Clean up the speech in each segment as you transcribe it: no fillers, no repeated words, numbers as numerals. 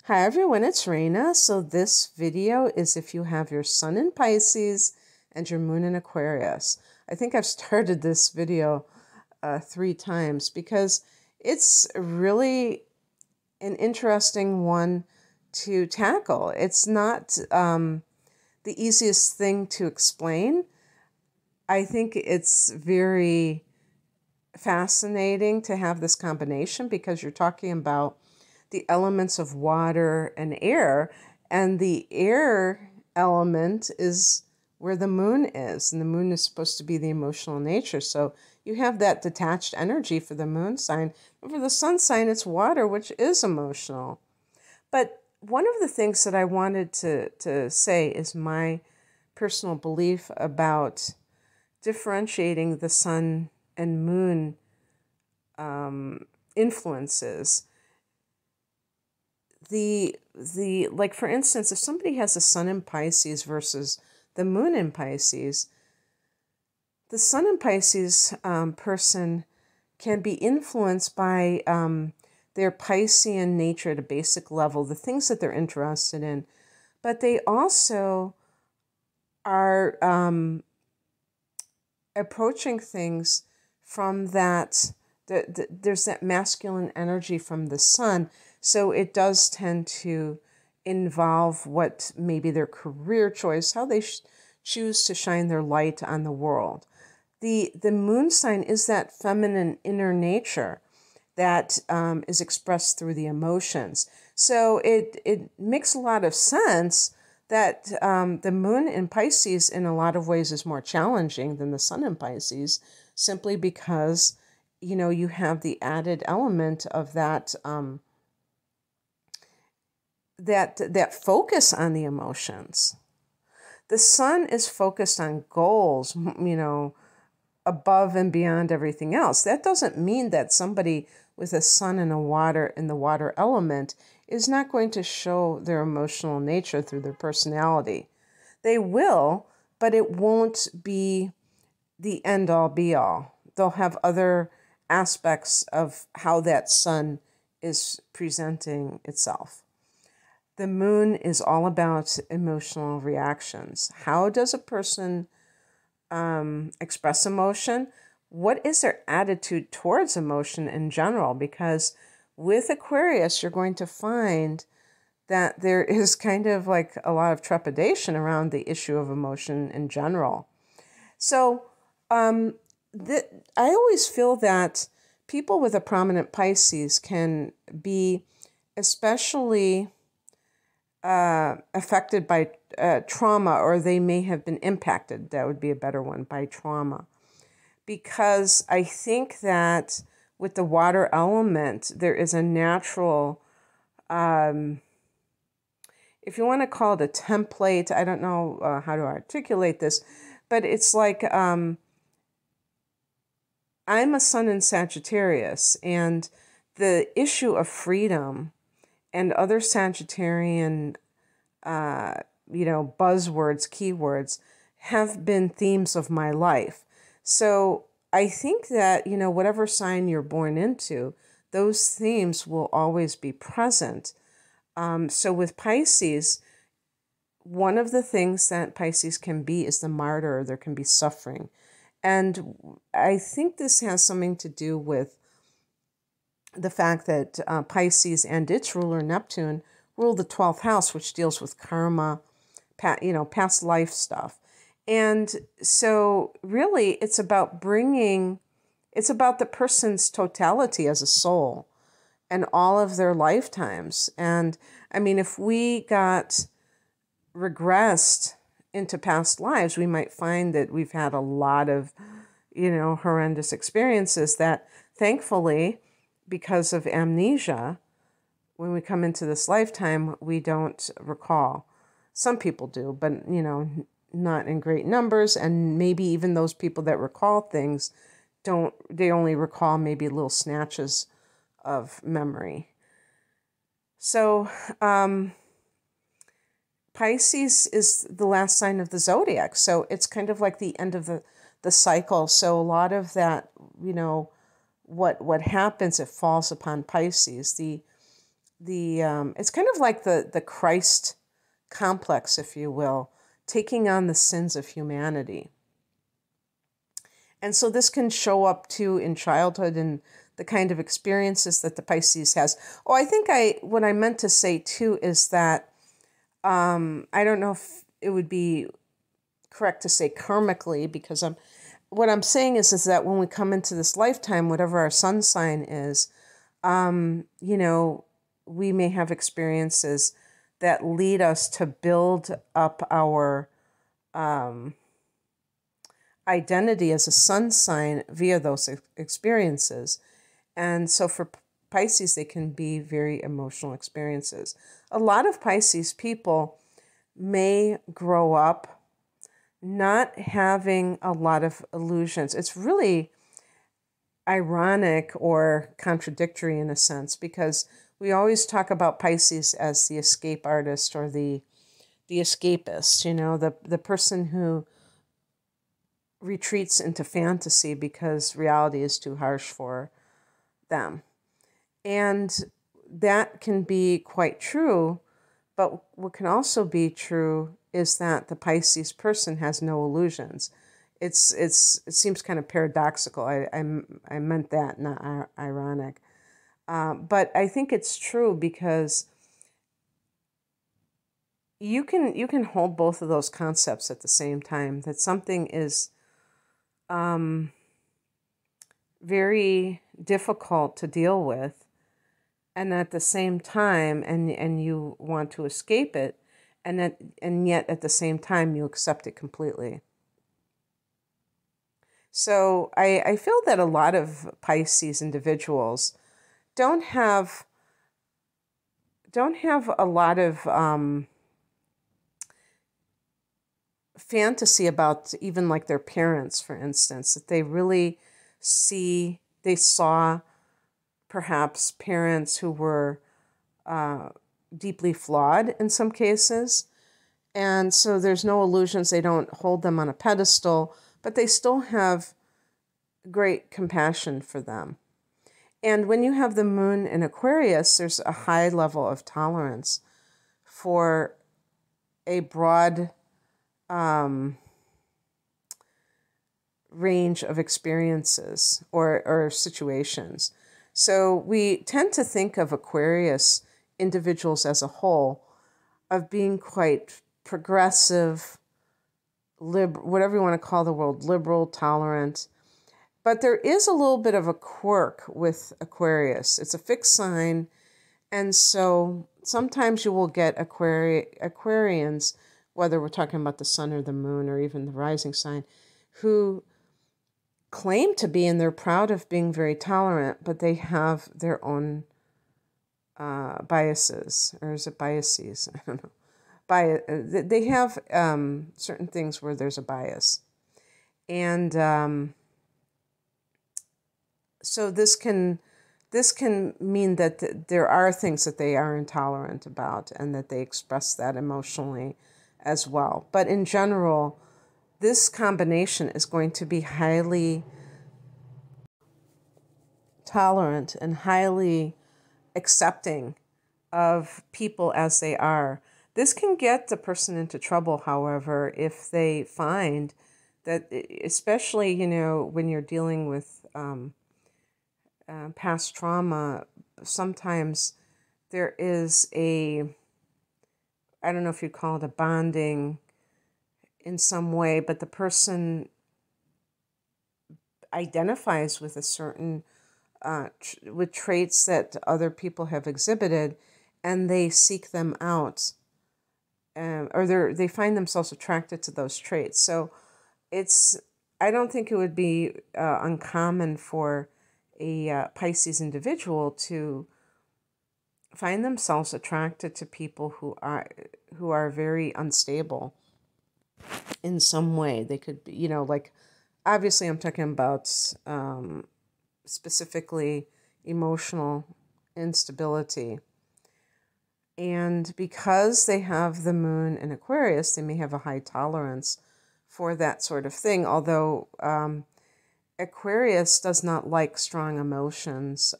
Hi everyone, it's Raina. So this video is if you have your sun in Pisces and your moon in Aquarius. I think I've started this video 3 times because it's really an interesting one to tackle. It's not the easiest thing to explain. I think it's very fascinating to have this combination because you're talking about the elements of water and air, and the air element is where the moon is, and the moon is supposed to be the emotional nature. So you have that detached energy for the moon sign, and for the sun sign, it's water, which is emotional. But one of the things that I wanted to say is my personal belief about differentiating the sun and moon influences. Like for instance, if somebody has a sun in Pisces versus the moon in Pisces, the sun in Pisces person can be influenced by their Piscean nature at a basic level, the things that they're interested in, but they also are approaching things from that. There's that masculine energy from the sun. So it does tend to involve what maybe their career choice, how they choose to shine their light on the world. The moon sign is that feminine inner nature that is expressed through the emotions. So it makes a lot of sense that the moon in Pisces in a lot of ways is more challenging than the sun in Pisces, simply because, you know, you have the added element of that that focus on the emotions. The sun is focused on goals, you know, above and beyond everything else. That doesn't mean that somebody with a sun in the water element is not going to show their emotional nature through their personality. They will, but it won't be the end all be all. They'll have other aspects of how that sun is presenting itself. The moon is all about emotional reactions. How does a person express emotion? What is their attitude towards emotion in general? Because with Aquarius, you're going to find that there is kind of like a lot of trepidation around the issue of emotion in general. So I always feel that people with a prominent Pisces can be especially affected by trauma, or they may have been impacted, that would be a better one, by trauma. Because I think that with the water element, there is a natural, if you want to call it a template, I don't know how to articulate this, but it's like I'm a sun in Sagittarius, and the issue of freedom and other Sagittarian, buzzwords, keywords, have been themes of my life. So I think that, whatever sign you're born into, those themes will always be present. So with Pisces, one of the things that Pisces can be is the martyr. There can be suffering. And I think this has something to do with the fact that Pisces and its ruler, Neptune, rule the 12th house, which deals with karma, past life stuff. And so really it's about the person's totality as a soul and all of their lifetimes. And I mean, if we got regressed into past lives, we might find that we've had a lot of, horrendous experiences that thankfully, because of amnesia, when we come into this lifetime, we don't recall. Some people do, but, not in great numbers. And maybe even those people that recall things they only recall maybe little snatches of memory. So Pisces is the last sign of the zodiac. So it's kind of like the end of the cycle. So a lot of that, what happens, it falls upon Pisces. The it's kind of like the Christ complex, if you will, taking on the sins of humanity. And so this can show up too in childhood and the kind of experiences that the Pisces has. Oh, I think what I meant to say too is that I don't know if it would be correct to say karmically, because what I'm saying is that when we come into this lifetime, whatever our sun sign is, we may have experiences that lead us to build up our identity as a sun sign via those experiences. And so for Pisces, they can be very emotional experiences. A lot of Pisces people may grow up not having a lot of illusions. It's really ironic or contradictory in a sense, because we always talk about Pisces as the escape artist or the escapist, the person who retreats into fantasy because reality is too harsh for them. And that can be quite true, but what can also be true is that the Pisces person has no illusions. It seems kind of paradoxical. I meant that, not ironic. But I think it's true because you can hold both of those concepts at the same time, that something is very difficult to deal with, and at the same time, and you want to escape it, and yet at the same time you accept it completely. So I feel that a lot of Pisces individuals don't have a lot of fantasy about even like their parents, for instance, that they really saw perhaps parents who were deeply flawed in some cases. And so there's no illusions. They don't hold them on a pedestal, but they still have great compassion for them. And when you have the moon in Aquarius, there's a high level of tolerance for a broad range of experiences or situations. So we tend to think of Aquarius individuals as a whole of being quite progressive, whatever you want to call the world, liberal, tolerant. But there is a little bit of a quirk with Aquarius. It's a fixed sign, and so sometimes you will get Aquarians, whether we're talking about the sun or the moon or even the rising sign, who claim to be, and they're proud of being very tolerant, but they have their own biases, or is it biases? I don't know. They have certain things where there's a bias. And so this can mean that there are things that they are intolerant about and that they express that emotionally as well. But in general, this combination is going to be highly tolerant and highly accepting of people as they are. This can get the person into trouble, however, if they find that, especially, when you're dealing with past trauma, sometimes there is I don't know if you call it a bonding in some way, but the person identifies with a certain, with traits that other people have exhibited, and they seek them out, or they find themselves attracted to those traits. So I don't think it would be uncommon for a Pisces individual to find themselves attracted to people who are very unstable in some way. They could be, like, obviously I'm talking about specifically emotional instability. And because they have the moon in Aquarius, they may have a high tolerance for that sort of thing, although Aquarius does not like strong emotions.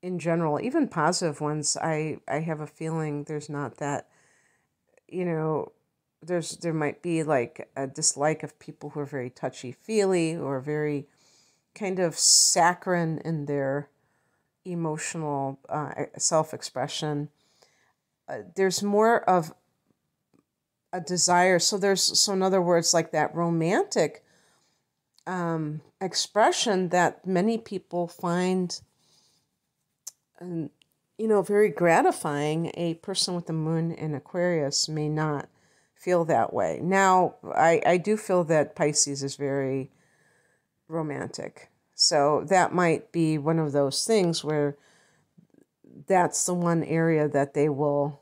in general, even positive ones, I have a feeling there's not that, you know, there might be like a dislike of people who are very touchy-feely or very kind of saccharine in their emotional self-expression. There's more of a desire. So in other words, like that romantic expression that many people find, very gratifying. A person with the moon in Aquarius may not feel that way. Now, I do feel that Pisces is very romantic. So that might be one of those things where that's the one area that they will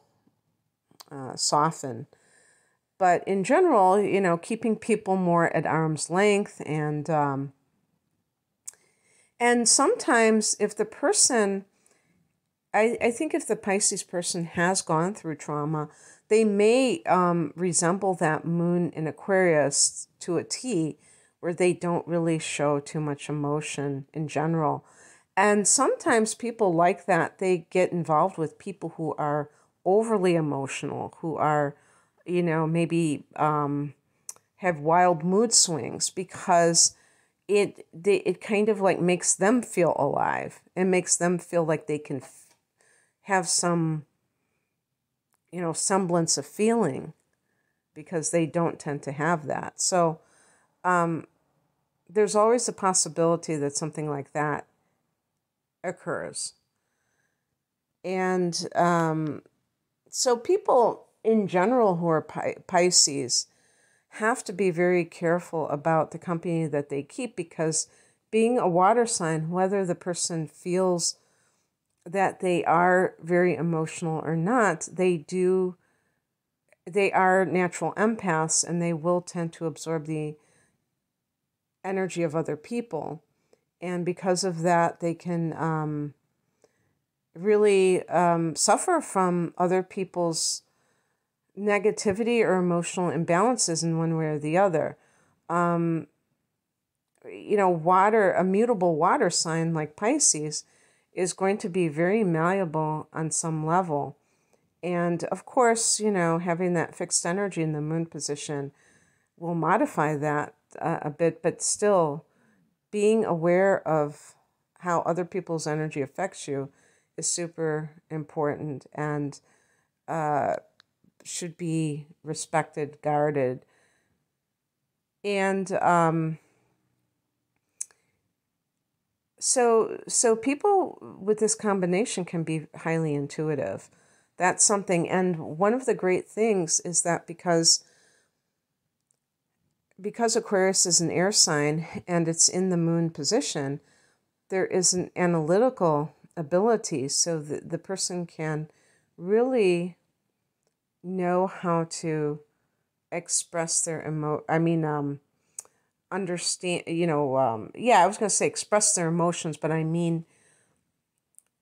soften. But in general, keeping people more at arm's length, and sometimes if the person, I think if the Pisces person has gone through trauma, they may resemble that moon in Aquarius to a T, where they don't really show too much emotion in general. And sometimes people like that, they get involved with people who are overly emotional, who are, maybe have wild mood swings, because it kind of like makes them feel alive and makes them feel like they can have some, semblance of feeling, because they don't tend to have that. So there's always a possibility that something like that occurs. And so people in general who are Pisces have to be very careful about the company that they keep, because being a water sign, whether the person feels that they are very emotional or not, they are natural empaths, and they will tend to absorb the energy of other people. And because of that, they can really suffer from other people's negativity or emotional imbalances in one way or the other. Water, a mutable water sign like Pisces, is going to be very malleable on some level. And of course, having that fixed energy in the moon position will modify that a bit, but still being aware of how other people's energy affects you is super important, and should be respected, guarded. And so people with this combination can be highly intuitive. That's something. And one of the great things is that because Aquarius is an air sign and it's in the moon position, there is an analytical ability, so that the person can really know how to express their understand, I was going to say express their emotions, but I mean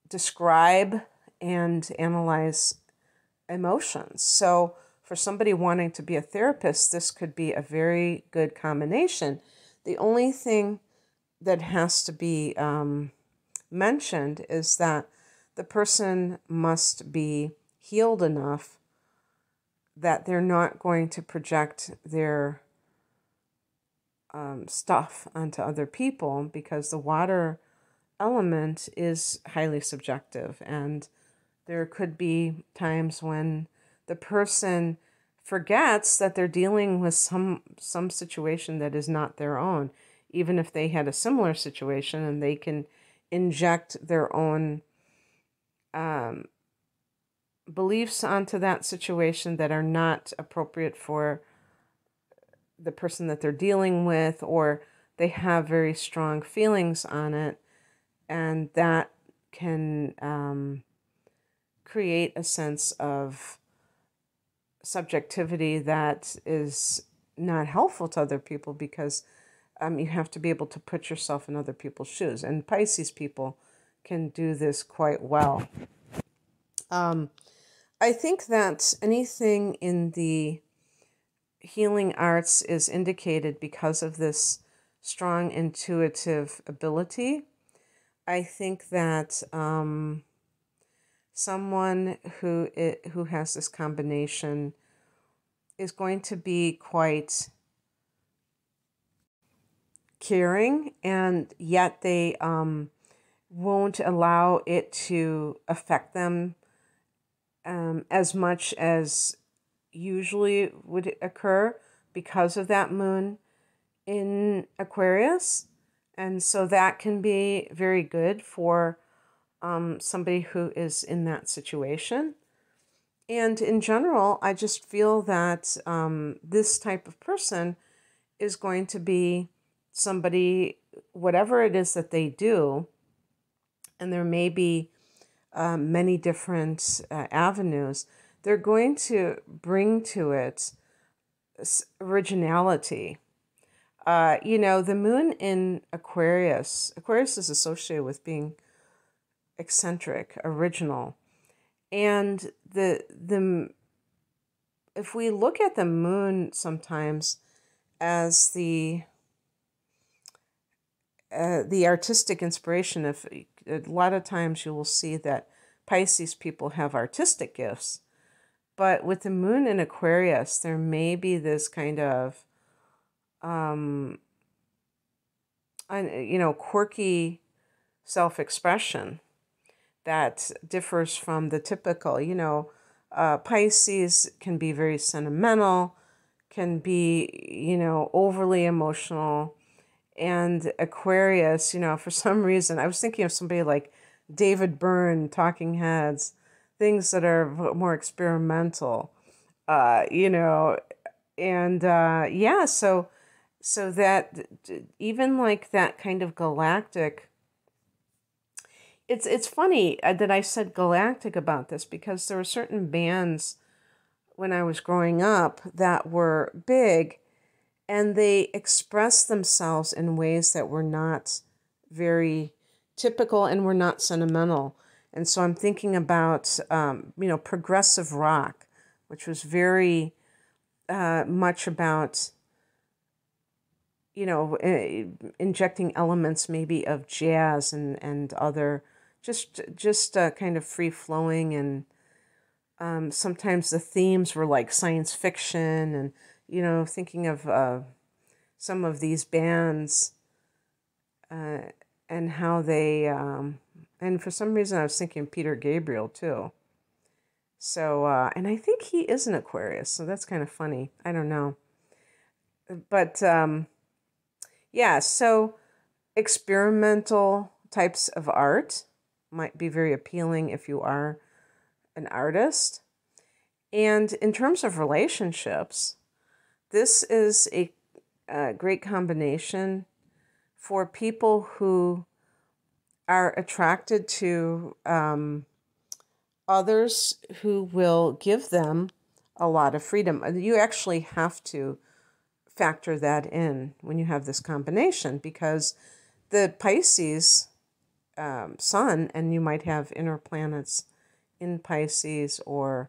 describe and analyze emotions. So for somebody wanting to be a therapist, this could be a very good combination. The only thing that has to be mentioned is that the person must be healed enough that they're not going to project their stuff onto other people, because the water element is highly subjective, and there could be times when the person forgets that they're dealing with some situation that is not their own, even if they had a similar situation, and they can inject their own beliefs onto that situation that are not appropriate for the person that they're dealing with, or they have very strong feelings on it, and that can create a sense of subjectivity that is not helpful to other people, because you have to be able to put yourself in other people's shoes, and Pisces people can do this quite well. I think that anything in the healing arts is indicated because of this strong intuitive ability. I think that someone who has this combination is going to be quite caring, and yet they won't allow it to affect them as much as usually would occur because of that moon in Aquarius. And so that can be very good for somebody who is in that situation. And in general, I just feel that this type of person is going to be somebody, whatever it is that they do, and there may be many different avenues, they're going to bring to it originality. The moon in Aquarius is associated with being eccentric, original. And the if we look at the moon sometimes as the artistic inspiration, if a lot of times you will see that Pisces people have artistic gifts, but with the moon in Aquarius, there may be this kind of quirky self-expression that differs from the typical. Pisces can be very sentimental, can be, overly emotional. And Aquarius, for some reason, I was thinking of somebody like David Byrne, Talking Heads, things that are more experimental, so that even like that kind of galactic. It's funny that I said galactic about this, because there were certain bands when I was growing up that were big, and they expressed themselves in ways that were not very typical and were not sentimental. And so I'm thinking about, progressive rock, which was very much about, injecting elements maybe of jazz and other, just kind of free flowing. And sometimes the themes were like science fiction, and thinking of some of these bands and how they, and for some reason I was thinking Peter Gabriel too. So, and I think he is an Aquarius, so that's kind of funny. I don't know. But, so experimental types of art might be very appealing if you are an artist. And in terms of relationships, this is a great combination for people who are attracted to others who will give them a lot of freedom. You actually have to factor that in when you have this combination, because the Pisces sun, and you might have inner planets in Pisces or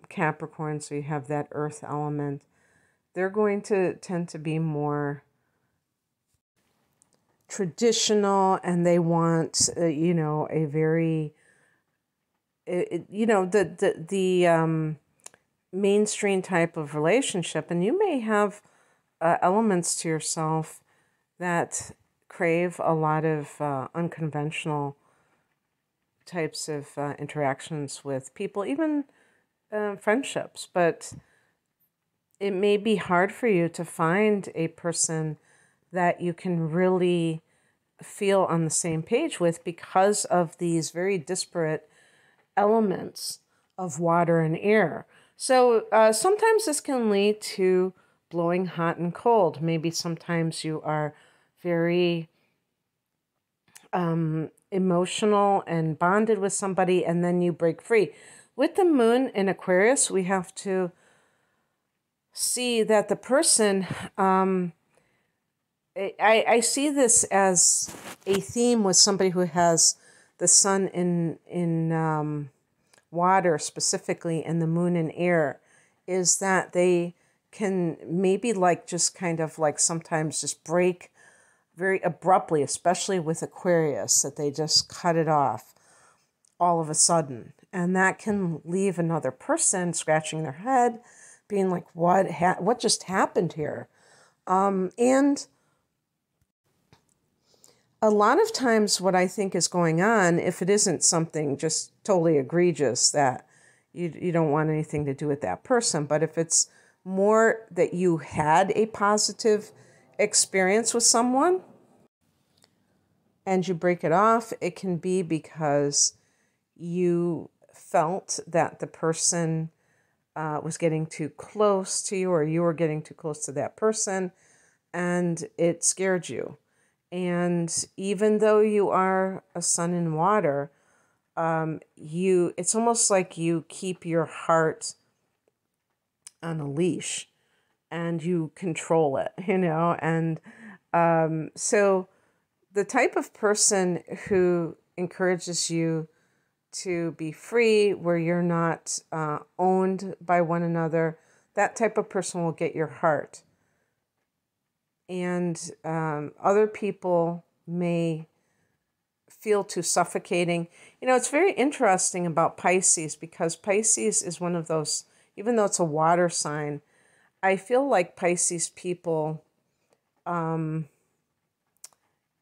Capricorn, so you have that earth element, they're going to tend to be more traditional, and they want, a very, the mainstream type of relationship. And you may have elements to yourself that crave a lot of unconventional types of interactions with people, even friendships. But it may be hard for you to find a person that you can really feel on the same page with, because of these very disparate elements of water and air. So sometimes this can lead to blowing hot and cold. Maybe sometimes you are very emotional and bonded with somebody, and then you break free. With the moon in Aquarius, we have to see that the person, I see this as a theme with somebody who has the sun in water specifically, and the moon in air, is that they can maybe like just kind of like sometimes just break very abruptly, especially with Aquarius, that they just cut it off all of a sudden. And that can leave another person scratching their head, being like, what just happened here? And a lot of times what I think is going on, if it isn't something just totally egregious that you don't want anything to do with that person, but if it's more that you had a positive experience with someone and you break it off, it can be because you felt that the person was getting too close to you, or you were getting too close to that person, and it scared you. And even though you are a sun in water, it's almost like you keep your heart on a leash and you control it, and so the type of person who encourages you to be free, where you're not owned by one another, that type of person will get your heart. And other people may feel too suffocating. It's very interesting about Pisces, because Pisces is one of those, even though it's a water sign, I feel like Pisces people,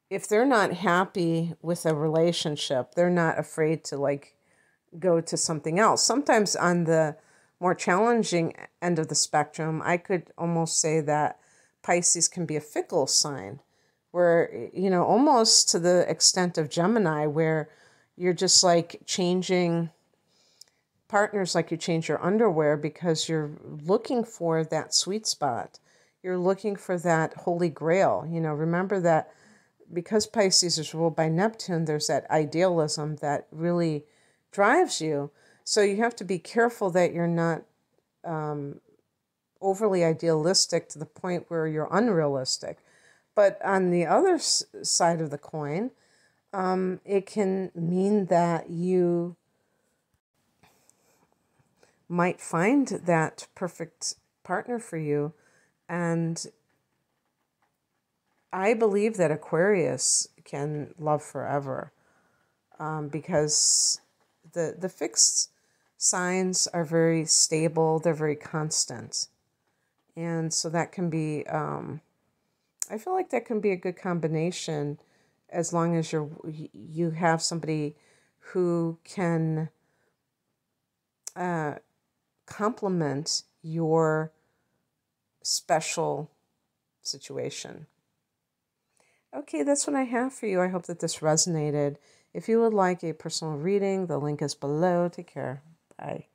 if they're not happy with a relationship, they're not afraid to go to something else. Sometimes on the more challenging end of the spectrum, I could almost say that Pisces can be a fickle sign, where, almost to the extent of Gemini, where you're just like changing partners like you change your underwear, because you're looking for that sweet spot. You're looking for that holy grail. Remember that because Pisces is ruled by Neptune, there's that idealism that really drives you. So you have to be careful that you're not overly idealistic to the point where you're unrealistic. But on the other side of the coin, it can mean that you might find that perfect partner for you. And I believe that Aquarius can love forever, because the fixed signs are very stable, they're very constant. And so that can be, I feel like that can be a good combination, as long as you have somebody who can complement your special situation. Okay, that's what I have for you. I hope that this resonated. If you would like a personal reading, the link is below. Take care. Bye.